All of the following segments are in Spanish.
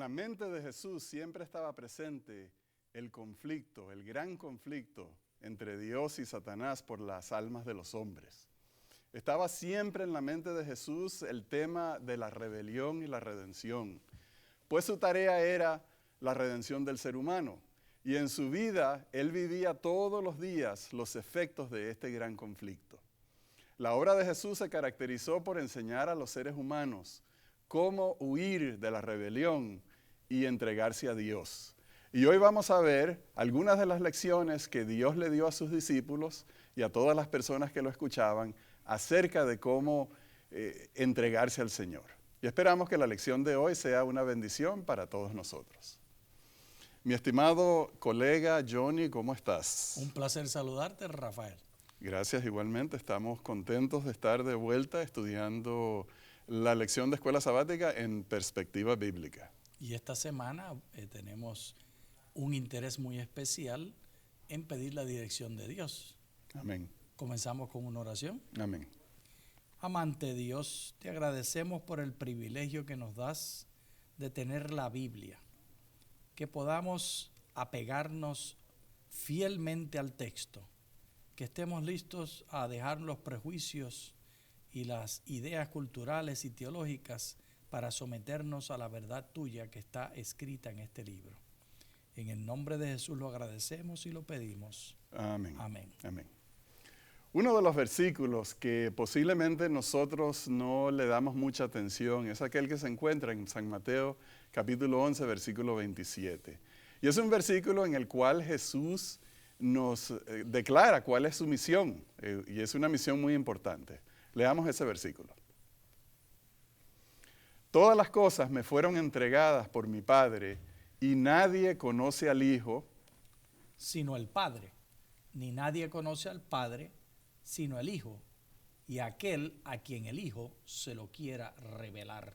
la mente de Jesús siempre estaba presente el conflicto, el gran conflicto entre Dios y Satanás por las almas de los hombres. Estaba siempre en la mente de Jesús el tema de la rebelión y la redención, pues su tarea era la redención del ser humano. Y en su vida, él vivía todos los días los efectos de este gran conflicto. La obra de Jesús se caracterizó por enseñar a los seres humanos cómo huir de la rebelión y entregarse a Dios. Y hoy vamos a ver algunas de las lecciones que Dios le dio a sus discípulos y a todas las personas que lo escuchaban acerca de cómo entregarse al Señor. Y esperamos que la lección de hoy sea una bendición para todos nosotros. Mi estimado colega Johnny, ¿cómo estás? Un placer saludarte, Rafael. Gracias, igualmente. Estamos contentos de estar de vuelta estudiando la lección de Escuela Sabática en perspectiva bíblica. Y esta semana tenemos un interés muy especial en pedir la dirección de Dios. Amén. Comenzamos con una oración. Amén. Amante Dios, te agradecemos por el privilegio que nos das de tener la Biblia, que podamos apegarnos fielmente al texto, que estemos listos a dejar los prejuicios y las ideas culturales y teológicas para someternos a la verdad tuya que está escrita en este libro. En el nombre de Jesús lo agradecemos y lo pedimos. Amén. Amén. Amén. Uno de los versículos que posiblemente nosotros no le damos mucha atención es aquel que se encuentra en San Mateo capítulo 11, versículo 27. Y es un versículo en el cual Jesús nos declara cuál es su misión, y es una misión muy importante. Leamos ese versículo. Todas las cosas me fueron entregadas por mi Padre, y nadie conoce al Hijo, sino el Padre. Ni nadie conoce al Padre, sino el Hijo, y aquel a quien el Hijo se lo quiera revelar.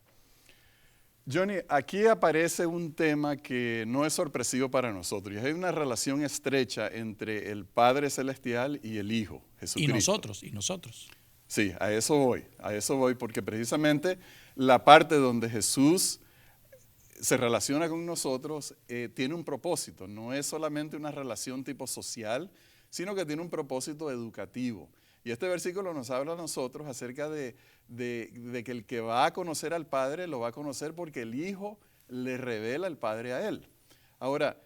Johnny, aquí aparece un tema que no es sorpresivo para nosotros. Y hay una relación estrecha entre el Padre Celestial y el Hijo, Jesucristo. Y nosotros. Sí, a eso voy, porque precisamente la parte donde Jesús se relaciona con nosotros tiene un propósito. No es solamente una relación tipo social, sino que tiene un propósito educativo. Y este versículo nos habla a nosotros acerca de que el que va a conocer al Padre lo va a conocer porque el Hijo le revela al Padre a él. Ahora,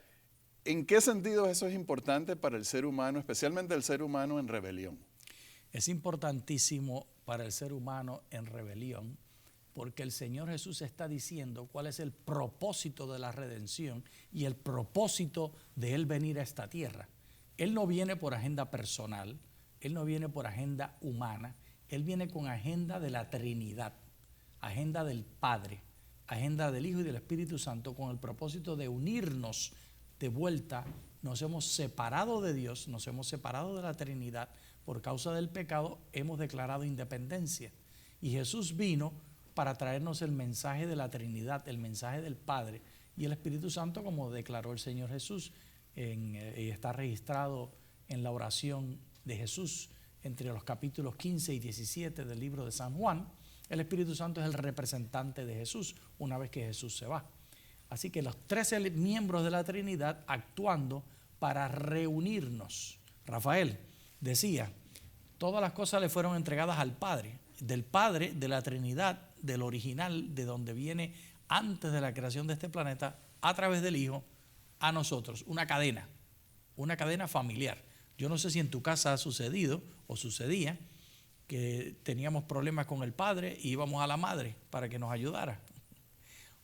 ¿en qué sentido eso es importante para el ser humano, especialmente el ser humano en rebelión? Es importantísimo para el ser humano en rebelión porque el Señor Jesús está diciendo cuál es el propósito de la redención y el propósito de Él venir a esta tierra. Él no viene por agenda personal, Él no viene por agenda humana, Él viene con agenda de la Trinidad, agenda del Padre, agenda del Hijo y del Espíritu Santo, con el propósito de unirnos de vuelta. Nos hemos separado de Dios, nos hemos separado de la Trinidad por causa del pecado, hemos declarado independencia. Y Jesús vino para traernos el mensaje de la Trinidad, el mensaje del Padre y el Espíritu Santo, como declaró el Señor Jesús. Está registrado en la oración de Jesús entre los capítulos 15 y 17 del libro de San Juan. El Espíritu Santo es el representante de Jesús una vez que Jesús se va. Así que los 13 miembros de la Trinidad actuando para reunirnos. Rafael decía, todas las cosas le fueron entregadas al Padre, del Padre, de la Trinidad, del original, de donde viene antes de la creación de este planeta, a través del Hijo, a nosotros, una cadena familiar. Yo no sé si en tu casa ha sucedido o sucedía que teníamos problemas con el padre y íbamos a la madre para que nos ayudara.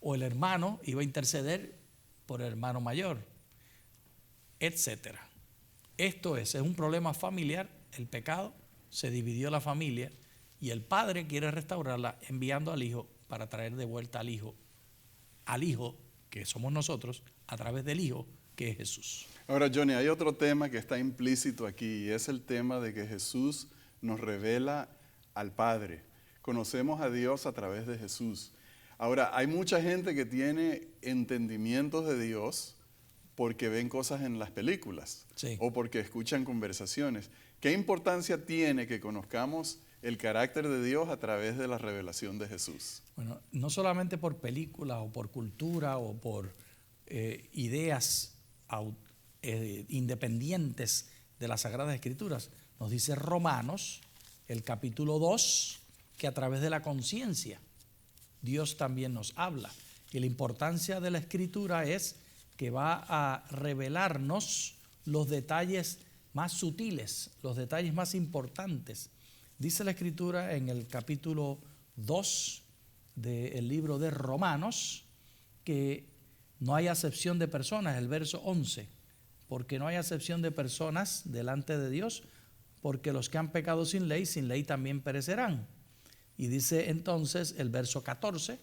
O el hermano iba a interceder por el hermano mayor, etcétera. Esto es un problema familiar, el pecado, se dividió la familia y el padre quiere restaurarla enviando al Hijo para traer de vuelta al Hijo que somos nosotros, a través del Hijo que es Jesús. Ahora, Johnny, hay otro tema que está implícito aquí y es el tema de que Jesús nos revela al Padre. Conocemos a Dios a través de Jesús. Ahora, hay mucha gente que tiene entendimientos de Dios porque ven cosas en las películas, sí, o porque escuchan conversaciones. ¿Qué importancia tiene que conozcamos el carácter de Dios a través de la revelación de Jesús. Bueno, no solamente por películas o por cultura o por ideas independientes de las Sagradas Escrituras. Nos dice Romanos, el capítulo 2, que a través de la conciencia Dios también nos habla. Y la importancia de la Escritura es que va a revelarnos los detalles más sutiles, los detalles más importantes. Dice la Escritura en el capítulo 2 del libro de Romanos que no hay acepción de personas, el verso 11, porque no hay acepción de personas delante de Dios, porque los que han pecado sin ley también perecerán. Y dice entonces el verso 14,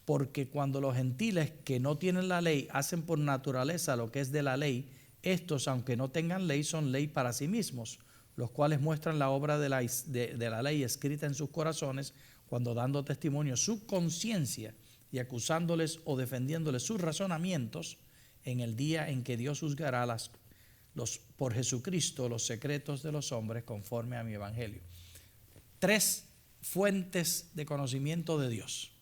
porque cuando los gentiles que no tienen la ley hacen por naturaleza lo que es de la ley, estos, aunque no tengan ley, son ley para sí mismos, los cuales muestran la obra de la ley escrita en sus corazones, cuando dando testimonio su conciencia y acusándoles o defendiéndoles sus razonamientos, en el día en que Dios juzgará por Jesucristo los secretos de los hombres conforme a mi evangelio. 3 fuentes de conocimiento de Dios.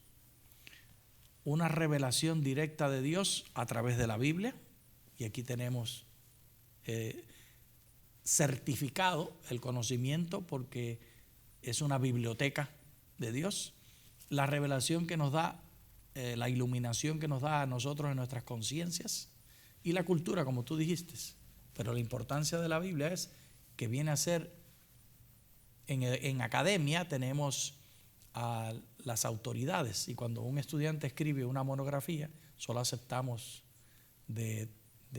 Una revelación directa de Dios a través de la Biblia, y aquí tenemos certificado el conocimiento porque es una biblioteca de Dios. La revelación que nos da, la iluminación que nos da a nosotros en nuestras conciencias, y la cultura, como tú dijiste. Pero la importancia de la Biblia es que viene a ser, en academia tenemos a las autoridades, y cuando un estudiante escribe una monografía, solo aceptamos de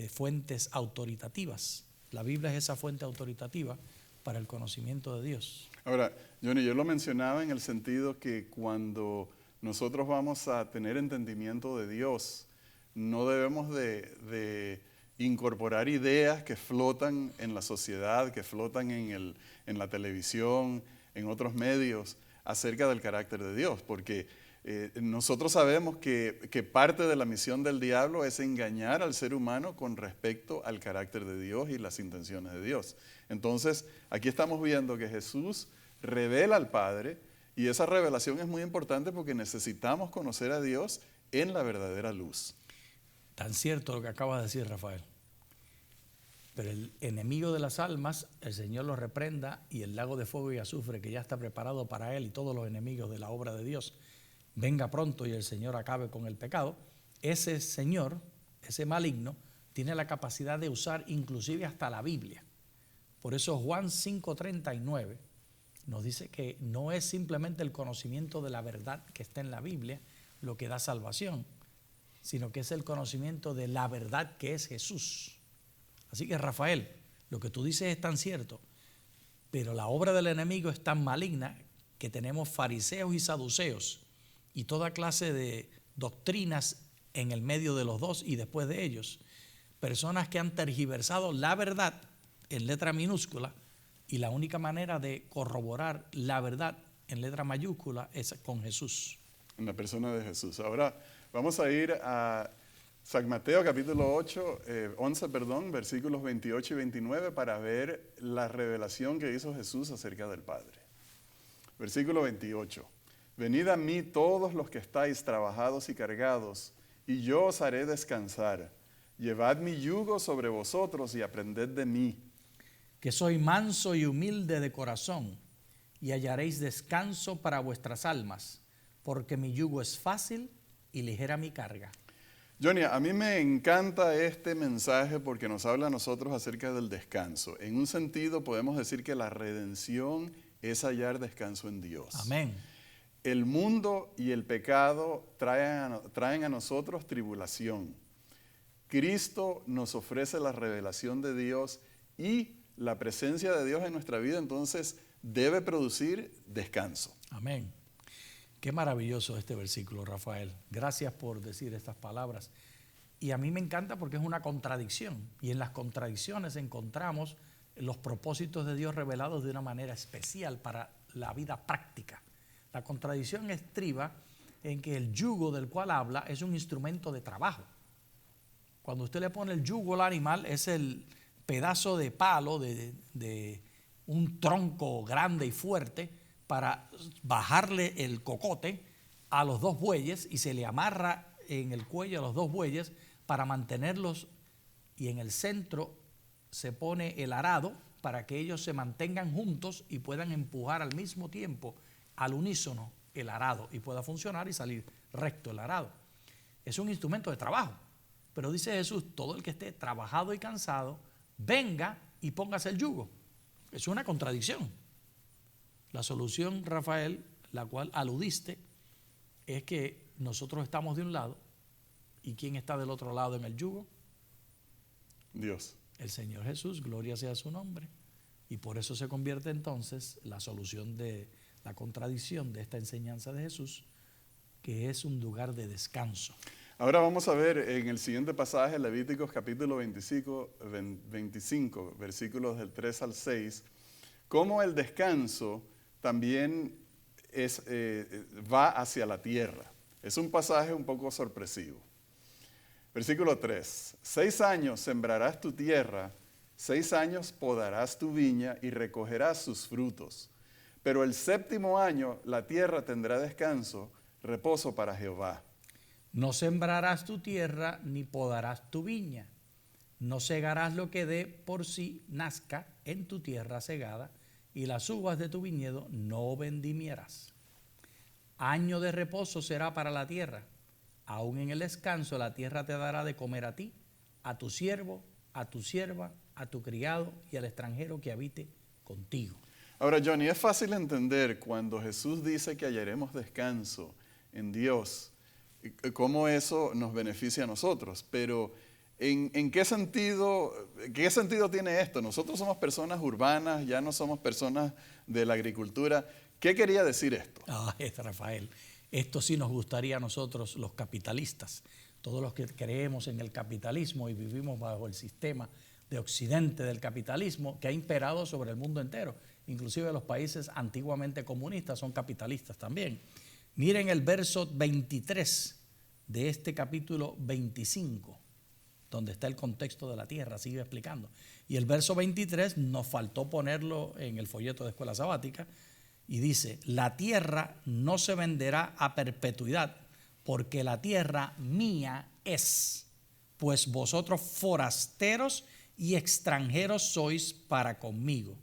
fuentes autoritativas. La Biblia es esa fuente autoritativa para el conocimiento de Dios. Ahora, Johnny, yo lo mencionaba en el sentido que cuando nosotros vamos a tener entendimiento de Dios, no debemos de incorporar ideas que flotan en la sociedad, que flotan en la televisión, en otros medios, acerca del carácter de Dios, porque nosotros sabemos que parte de la misión del diablo es engañar al ser humano con respecto al carácter de Dios y las intenciones de Dios. Entonces, aquí estamos viendo que Jesús revela al Padre, y esa revelación es muy importante porque necesitamos conocer a Dios en la verdadera luz. Tan cierto lo que acabas de decir, Rafael. Pero el enemigo de las almas, el Señor lo reprenda, y el lago de fuego y azufre que ya está preparado para él y todos los enemigos de la obra de Dios venga pronto y el Señor acabe con el pecado. Ese Señor, ese maligno, tiene la capacidad de usar inclusive hasta la Biblia. Por eso Juan 5:39 nos dice que no es simplemente el conocimiento de la verdad que está en la Biblia lo que da salvación, sino que es el conocimiento de la verdad que es Jesús. Así que, Rafael, lo que tú dices es tan cierto, pero la obra del enemigo es tan maligna que tenemos fariseos y saduceos y toda clase de doctrinas en el medio de los dos y después de ellos. Personas que han tergiversado la verdad en letra minúscula, y la única manera de corroborar la verdad en letra mayúscula es con Jesús. En la persona de Jesús. Ahora vamos a ir a San Mateo capítulo 11, versículos 28 y 29 para ver la revelación que hizo Jesús acerca del Padre. Versículo 28. Venid a mí todos los que estáis trabajados y cargados, y yo os haré descansar. Llevad mi yugo sobre vosotros y aprended de mí, que soy manso y humilde de corazón, y hallaréis descanso para vuestras almas, porque mi yugo es fácil y ligera mi carga. Johnny, a mí me encanta este mensaje porque nos habla a nosotros acerca del descanso. En un sentido podemos decir que la redención es hallar descanso en Dios. Amén. El mundo y el pecado traen a nosotros tribulación. Cristo nos ofrece la revelación de Dios, y la presencia de Dios en nuestra vida entonces debe producir descanso. Amén. Qué maravilloso este versículo, Rafael. Gracias por decir estas palabras. Y a mí me encanta porque es una contradicción. Y en las contradicciones encontramos los propósitos de Dios revelados de una manera especial para la vida práctica. La contradicción estriba en que el yugo del cual habla es un instrumento de trabajo. Cuando usted le pone el yugo al animal, es el pedazo de palo de un tronco grande y fuerte para bajarle el cocote a los dos bueyes y se le amarra en el cuello a los dos bueyes para mantenerlos, y en el centro se pone el arado para que ellos se mantengan juntos y puedan empujar al mismo tiempo, al unísono, el arado y pueda funcionar y salir recto el arado. Es un instrumento de trabajo, pero dice Jesús, todo el que esté trabajado y cansado, venga y póngase el yugo. Es una contradicción. La solución, Rafael, la cual aludiste, es que nosotros estamos de un lado, ¿y quién está del otro lado en el yugo? Dios. El Señor Jesús, gloria sea su nombre. Y por eso se convierte entonces la solución de la contradicción de esta enseñanza de Jesús, que es un lugar de descanso. Ahora vamos a ver en el siguiente pasaje, Levíticos capítulo 25, versículos del 3 al 6, cómo el descanso también va hacia la tierra. Es un pasaje un poco sorpresivo. Versículo 3, 6 años sembrarás tu tierra, 6 años podarás tu viña y recogerás sus frutos. Pero el 7º año la tierra tendrá descanso, reposo para Jehová. No sembrarás tu tierra ni podarás tu viña. No segarás lo que de por sí nazca en tu tierra segada, y las uvas de tu viñedo no vendimiarás. Año de reposo será para la tierra. Aún en el descanso la tierra te dará de comer a ti, a tu siervo, a tu sierva, a tu criado y al extranjero que habite contigo. Ahora, Johnny, es fácil entender cuando Jesús dice que hallaremos descanso en Dios, cómo eso nos beneficia a nosotros, pero ¿en qué sentido tiene esto? Nosotros somos personas urbanas, ya no somos personas de la agricultura. ¿Qué quería decir esto? Rafael, esto sí nos gustaría a nosotros los capitalistas, todos los que creemos en el capitalismo y vivimos bajo el sistema de Occidente del capitalismo que ha imperado sobre el mundo entero. Inclusive los países antiguamente comunistas son capitalistas también. Miren el verso 23 de este capítulo 25, donde está el contexto de la tierra, sigue explicando. Y el verso 23 nos faltó ponerlo en el folleto de escuela sabática, y dice, la tierra no se venderá a perpetuidad, porque la tierra mía es, pues vosotros forasteros y extranjeros sois para conmigo.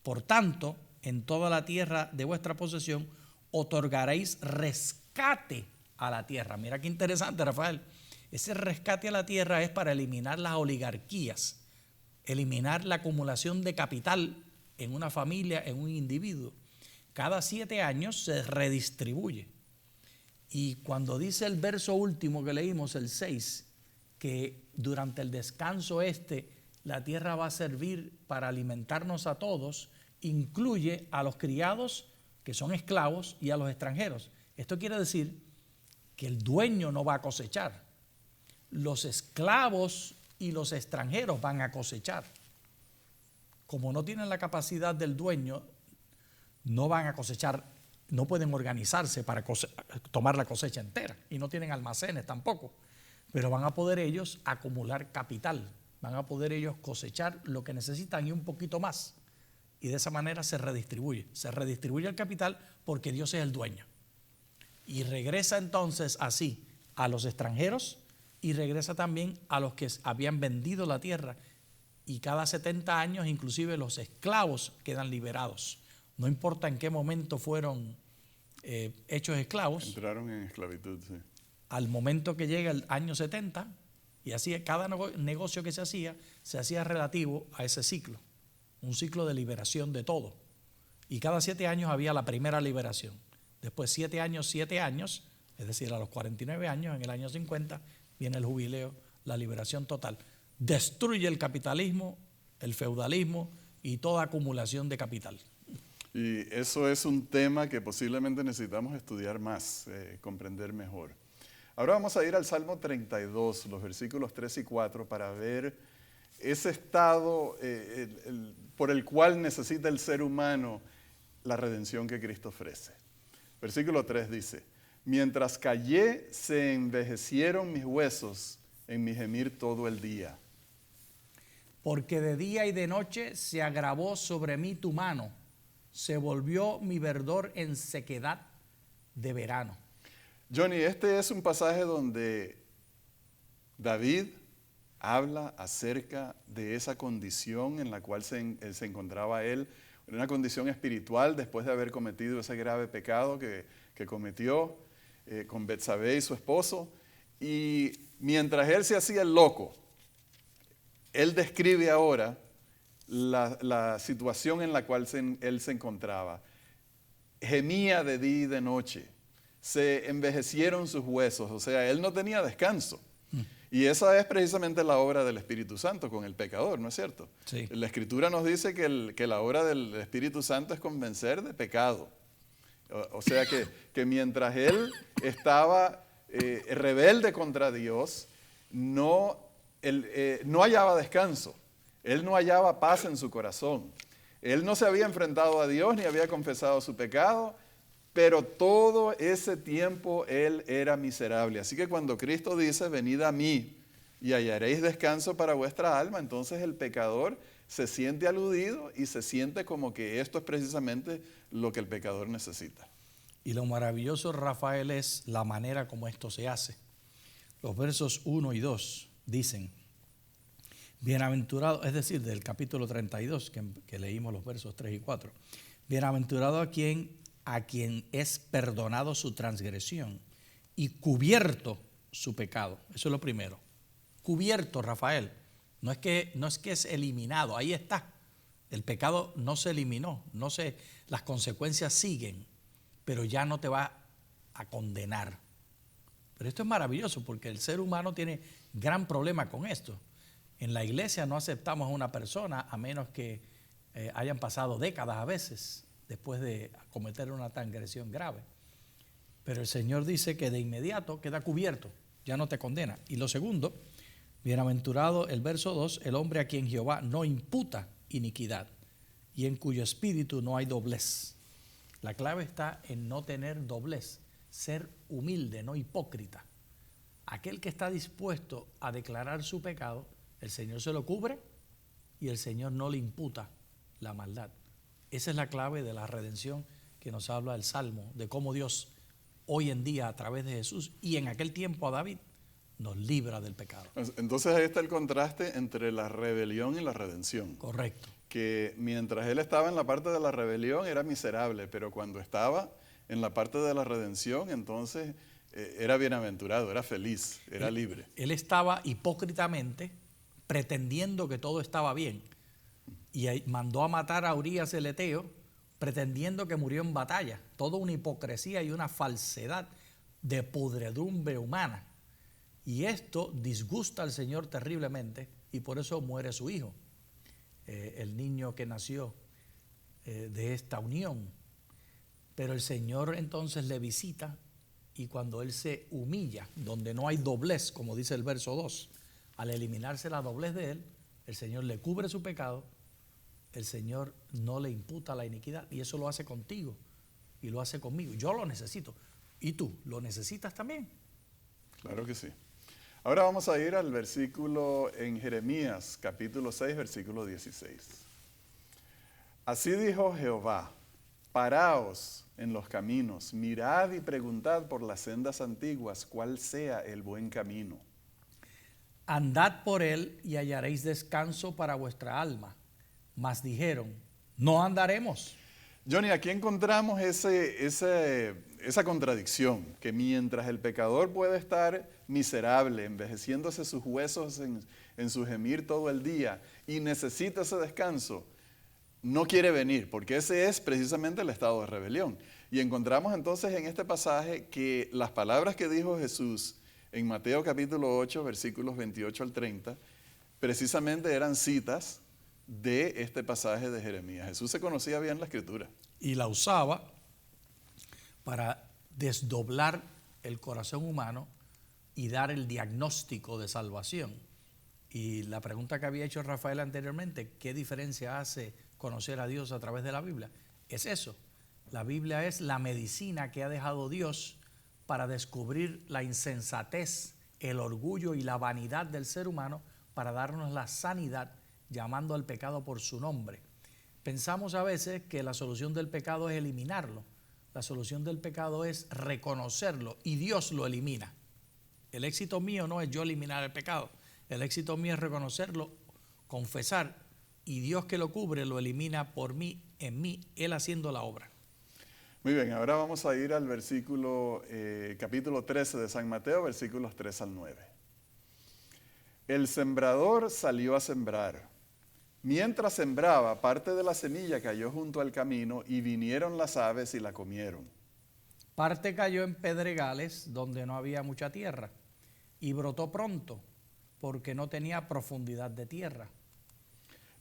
Por tanto, en toda la tierra de vuestra posesión otorgaréis rescate a la tierra. Mira qué interesante, Rafael. Ese rescate a la tierra es para eliminar las oligarquías, eliminar la acumulación de capital en una familia, en un individuo. Cada 7 años se redistribuye. Y cuando dice el verso último que leímos, el 6, que durante el descanso la tierra va a servir para alimentarnos a todos, incluye a los criados que son esclavos y a los extranjeros. Esto quiere decir que el dueño no va a cosechar. Los esclavos y los extranjeros van a cosechar. Como no tienen la capacidad del dueño, no van a cosechar, no pueden organizarse para tomar la cosecha entera y no tienen almacenes tampoco, pero van a poder ellos acumular capital, van a poder ellos cosechar lo que necesitan y un poquito más, y de esa manera se redistribuye el capital porque Dios es el dueño, y regresa entonces así a los extranjeros y regresa también a los que habían vendido la tierra, y cada 70 años inclusive los esclavos quedan liberados. No importa en qué momento fueron hechos esclavos. Entraron en esclavitud, sí. Al momento que llega el año 70, y así cada negocio que se hacía relativo a ese ciclo, un ciclo de liberación de todo. Y cada 7 años había la primera liberación. Después 7 años, es decir, a los 49 años, en el año 50, viene el jubileo, la liberación total. Destruye el capitalismo, el feudalismo y toda acumulación de capital. Y eso es un tema que posiblemente necesitamos estudiar más, comprender mejor. Ahora vamos a ir al Salmo 32, los versículos 3 y 4, para ver ese estado por el cual necesita el ser humano la redención que Cristo ofrece. Versículo 3 dice, mientras callé se envejecieron mis huesos en mi gemir todo el día. Porque de día y de noche se agravó sobre mí tu mano. se volvió mi verdor en sequedad de verano. Johnny, este es un pasaje donde David habla acerca de esa condición en la cual se encontraba él, una condición espiritual después de haber cometido ese grave pecado que cometió con Betsabé y su esposo. Y mientras él se hacía el loco, él describe ahora la situación en la cual él se encontraba. Gemía de día y de noche, se envejecieron sus huesos, o sea, él no tenía descanso. Y esa es precisamente la obra del Espíritu Santo con el pecador, ¿no es cierto? Sí. La Escritura nos dice que la obra del Espíritu Santo es convencer de pecado. O sea que mientras él estaba rebelde contra Dios, no hallaba descanso. Él no hallaba paz en su corazón. Él no se había enfrentado a Dios ni había confesado su pecado, pero todo ese tiempo él era miserable. Así que cuando Cristo dice, venid a mí y hallaréis descanso para vuestra alma, entonces el pecador se siente aludido y se siente como que esto es precisamente lo que el pecador necesita. Y lo maravilloso, Rafael, es la manera como esto se hace. Los versos 1 y 2 dicen, bienaventurado, es decir, del capítulo 32, que leímos los versos 3 y 4, bienaventurado a quien es perdonado su transgresión y cubierto su pecado. Eso es lo primero. Cubierto, Rafael. No es que es eliminado, ahí está. El pecado no se eliminó, las consecuencias siguen, pero ya no te va a condenar. Pero esto es maravilloso porque el ser humano tiene gran problema con esto. En la iglesia no aceptamos a una persona a menos que hayan pasado décadas a veces después de cometer una transgresión grave. Pero el Señor dice que de inmediato queda cubierto, ya no te condena. Y lo segundo, bienaventurado, el verso 2, el hombre a quien Jehová no imputa iniquidad y en cuyo espíritu no hay doblez. La clave está en no tener doblez, ser humilde, no hipócrita. Aquel que está dispuesto a declarar su pecado, el Señor se lo cubre y el Señor no le imputa la maldad. Esa es la clave de la redención que nos habla el Salmo, de cómo Dios hoy en día a través de Jesús y en aquel tiempo a David nos libra del pecado. Entonces ahí está el contraste entre la rebelión y la redención. Correcto. Que mientras él estaba en la parte de la rebelión era miserable, pero cuando estaba en la parte de la redención, entonces era bienaventurado, era feliz, era libre. Él estaba hipócritamente pretendiendo que todo estaba bien y mandó a matar a Urías el Eteo pretendiendo que murió en batalla. Toda una hipocresía y una falsedad de podredumbre humana. Y esto disgusta al Señor terriblemente y por eso muere su hijo, el niño que nació de esta unión. Pero el Señor entonces le visita y cuando él se humilla, donde no hay doblez, como dice el verso 2, al eliminarse la doblez de él, el Señor le cubre su pecado, el Señor no le imputa la iniquidad y eso lo hace contigo y lo hace conmigo. Yo lo necesito. ¿Y tú lo necesitas también? Claro que sí. Ahora vamos a ir al versículo en Jeremías, capítulo 6, versículo 16. Así dijo Jehová, paraos en los caminos, mirad y preguntad por las sendas antiguas cuál sea el buen camino. Andad por él y hallaréis descanso para vuestra alma. Mas dijeron, no andaremos. Johnny, aquí encontramos esa contradicción, que mientras el pecador puede estar miserable, envejeciéndose sus huesos en su gemir todo el día y necesita ese descanso, no quiere venir, porque ese es precisamente el estado de rebelión. Y encontramos entonces en este pasaje que las palabras que dijo Jesús en Mateo capítulo 8, versículos 28 al 30, precisamente eran citas de este pasaje de Jeremías. Jesús se conocía bien la Escritura. Y la usaba para desdoblar el corazón humano y dar el diagnóstico de salvación. Y la pregunta que había hecho Rafael anteriormente, ¿qué diferencia hace conocer a Dios a través de la Biblia? Es eso. La Biblia es la medicina que ha dejado Dios para descubrir la insensatez, el orgullo y la vanidad del ser humano para darnos la sanidad llamando al pecado por su nombre. Pensamos a veces que la solución del pecado es eliminarlo. La solución del pecado es reconocerlo y Dios lo elimina. El éxito mío no es yo eliminar el pecado. El éxito mío es reconocerlo, confesar, y Dios que lo cubre lo elimina por mí, en mí, Él haciendo la obra. Muy bien, ahora vamos a ir al versículo, capítulo 13 de San Mateo, versículos 3 al 9. El sembrador salió a sembrar. Mientras sembraba, parte de la semilla cayó junto al camino y vinieron las aves y la comieron. Parte cayó en pedregales donde no había mucha tierra y brotó pronto porque no tenía profundidad de tierra.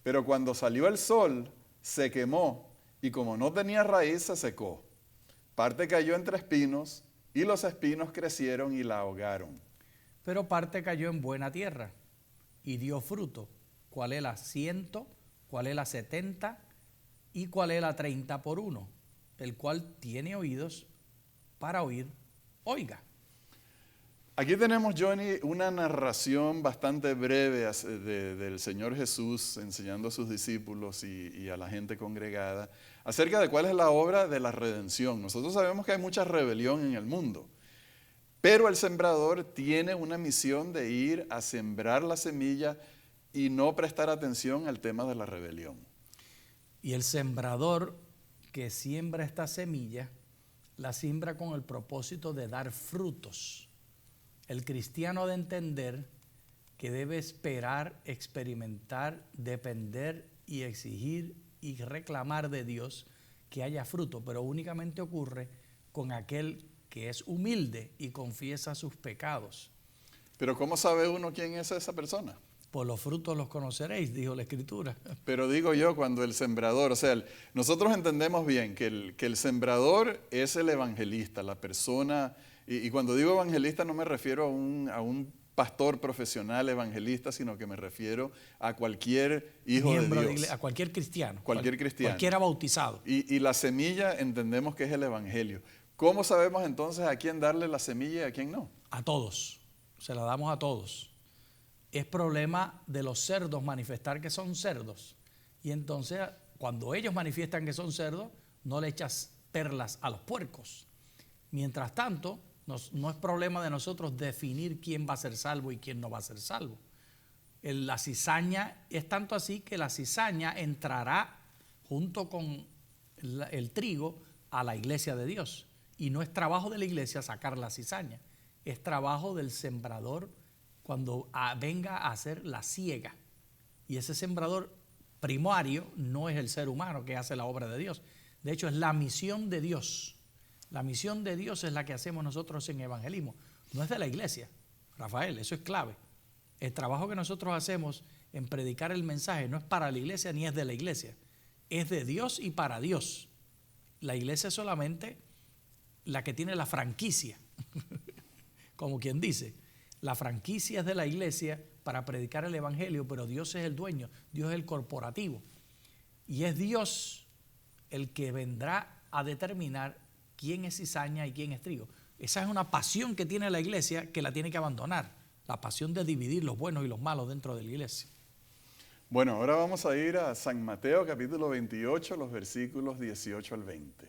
Pero cuando salió el sol, se quemó y como no tenía raíz, se secó. Parte cayó entre espinos y los espinos crecieron y la ahogaron. Pero parte cayó en buena tierra y dio fruto, cuál es la 100, cuál es la 70 y cuál es la 30 por 1. El cual tiene oídos para oír, oiga. Aquí tenemos, Johnny, una narración bastante breve del Señor Jesús enseñando a sus discípulos y a la gente congregada acerca de cuál es la obra de la redención. Nosotros sabemos que hay mucha rebelión en el mundo, pero el sembrador tiene una misión de ir a sembrar la semilla y no prestar atención al tema de la rebelión. Y el sembrador que siembra esta semilla, la siembra con el propósito de dar frutos. El cristiano ha de entender que debe esperar, experimentar, depender y exigir y reclamar de Dios que haya fruto, pero únicamente ocurre con aquel que es humilde y confiesa sus pecados. Pero ¿cómo sabe uno quién es esa persona? Por los frutos los conoceréis, dijo la Escritura. Pero digo yo, cuando el sembrador, o sea, nosotros entendemos bien que el sembrador es el evangelista, la persona, y cuando digo evangelista no me refiero a un pastor profesional evangelista, sino que me refiero a cualquier hijo Miembro de Dios. A cualquier cristiano. Cualquier cristiano. Cualquiera bautizado. Y la semilla entendemos que es el evangelio. ¿Cómo sabemos entonces a quién darle la semilla y a quién no? A todos, se la damos a todos. Es problema de los cerdos manifestar que son cerdos. Y entonces, cuando ellos manifiestan que son cerdos, no le echas perlas a los puercos. Mientras tanto, no es problema de nosotros definir quién va a ser salvo y quién no va a ser salvo. La cizaña es tanto así que la cizaña entrará junto con el trigo a la iglesia de Dios. Y no es trabajo de la iglesia sacar la cizaña, es trabajo del sembrador cuando venga a hacer la siega. Y ese sembrador primario no es el ser humano que hace la obra de Dios. De hecho, es la misión de Dios. La misión de Dios es la que hacemos nosotros en evangelismo. No es de la iglesia, Rafael, eso es clave. El trabajo que nosotros hacemos en predicar el mensaje no es para la iglesia ni es de la iglesia. Es de Dios y para Dios. La iglesia es solamente la que tiene la franquicia, como quien dice. La franquicia es de la iglesia para predicar el evangelio, pero Dios es el dueño, Dios es el corporativo. Y es Dios el que vendrá a determinar quién es cizaña y quién es trigo. Esa es una pasión que tiene la iglesia que la tiene que abandonar, la pasión de dividir los buenos y los malos dentro de la iglesia. Bueno, ahora vamos a ir a San Mateo capítulo 28, los versículos 18 al 20.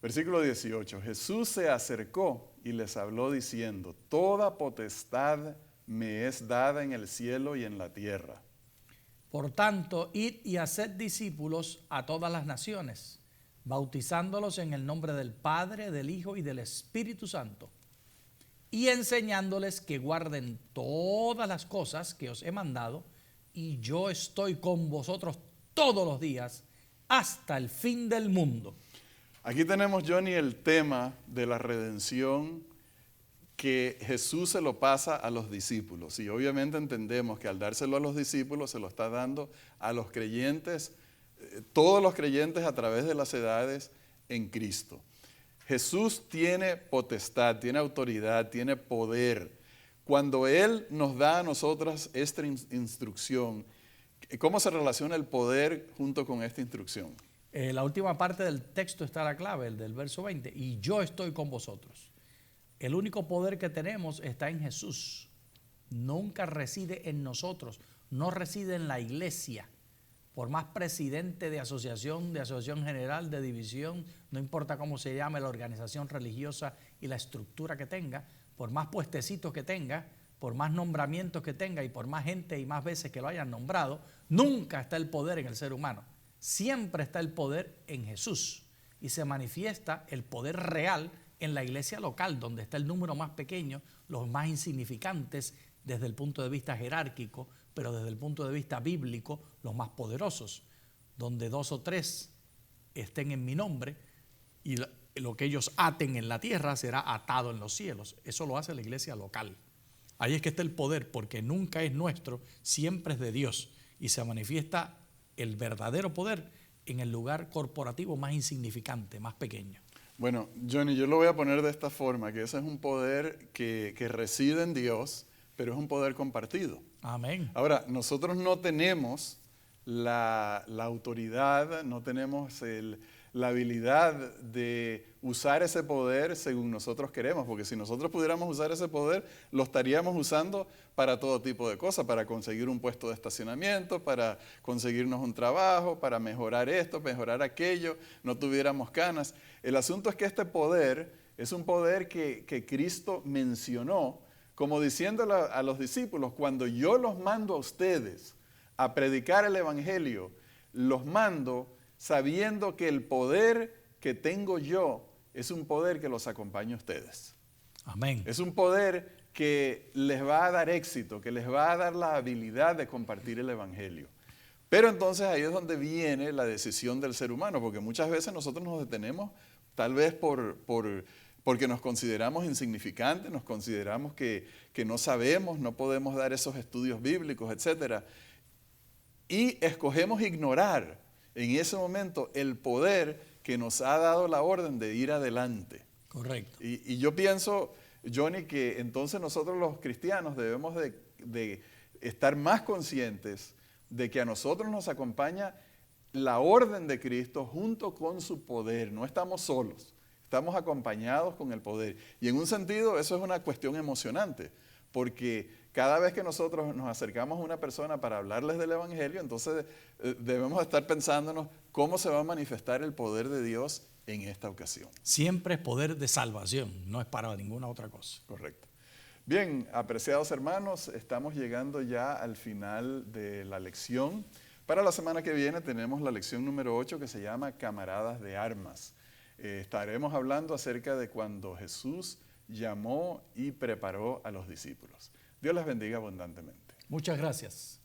Versículo 18, Jesús se acercó y les habló diciendo, toda potestad me es dada en el cielo y en la tierra. Por tanto, id y haced discípulos a todas las naciones, bautizándolos en el nombre del Padre, del Hijo y del Espíritu Santo, y enseñándoles que guarden todas las cosas que os he mandado, y yo estoy con vosotros todos los días hasta el fin del mundo. Aquí tenemos, Johnny, el tema de la redención que Jesús se lo pasa a los discípulos. Y obviamente entendemos que al dárselo a los discípulos se lo está dando a los creyentes, todos los creyentes a través de las edades en Cristo. Jesús tiene potestad, tiene autoridad, tiene poder. Cuando Él nos da a nosotras esta instrucción, ¿cómo se relaciona el poder junto con esta instrucción? La última parte del texto está la clave, el del verso 20, y yo estoy con vosotros. El único poder que tenemos está en Jesús. Nunca reside en nosotros, no reside en la iglesia. por más presidente de asociación general, de división, no importa cómo se llame la organización religiosa y la estructura que tenga, por más puestecitos que tenga, por más nombramientos que tenga y por más gente y más veces que lo hayan nombrado, nunca está el poder en el ser humano. Siempre está el poder en Jesús y se manifiesta el poder real en la iglesia local, donde está el número más pequeño, los más insignificantes desde el punto de vista jerárquico, pero desde el punto de vista bíblico, los más poderosos, donde 2 o 3 estén en mi nombre y lo que ellos aten en la tierra será atado en los cielos. Eso lo hace la iglesia local. Ahí es que está el poder, porque nunca es nuestro, siempre es de Dios y se manifiesta el verdadero poder en el lugar corporativo más insignificante, más pequeño. Bueno, Johnny, yo lo voy a poner de esta forma, que ese es un poder que reside en Dios, pero es un poder compartido. Amén. Ahora, nosotros no tenemos la autoridad, no tenemos la habilidad de usar ese poder según nosotros queremos, porque si nosotros pudiéramos usar ese poder, lo estaríamos usando para todo tipo de cosas, para conseguir un puesto de estacionamiento, para conseguirnos un trabajo, para mejorar esto, mejorar aquello, no tuviéramos canas. El asunto es que este poder es un poder que Cristo mencionó, como diciéndole a los discípulos, cuando yo los mando a ustedes a predicar el evangelio, los mando sabiendo que el poder que tengo yo es un poder que los acompaña a ustedes. Amén. Es un poder que les va a dar éxito, que les va a dar la habilidad de compartir el evangelio. Pero entonces ahí es donde viene la decisión del ser humano, porque muchas veces nosotros nos detenemos tal vez porque nos consideramos insignificantes, nos consideramos que no sabemos, no podemos dar esos estudios bíblicos, etc. Y escogemos ignorar en ese momento el poder que nos ha dado la orden de ir adelante. Correcto. Y yo pienso, Johnny, que entonces nosotros los cristianos debemos de estar más conscientes de que a nosotros nos acompaña la orden de Cristo junto con su poder. No estamos solos, estamos acompañados con el poder. Y en un sentido eso es una cuestión emocionante, porque cada vez que nosotros nos acercamos a una persona para hablarles del evangelio, entonces debemos estar pensándonos cómo se va a manifestar el poder de Dios en esta ocasión. Siempre es poder de salvación, no es para ninguna otra cosa. Correcto. Bien, apreciados hermanos, estamos llegando ya al final de la lección. Para la semana que viene tenemos la lección número 8 que se llama Camaradas de Armas. Estaremos hablando acerca de cuando Jesús llamó y preparó a los discípulos. Dios les bendiga abundantemente. Muchas gracias.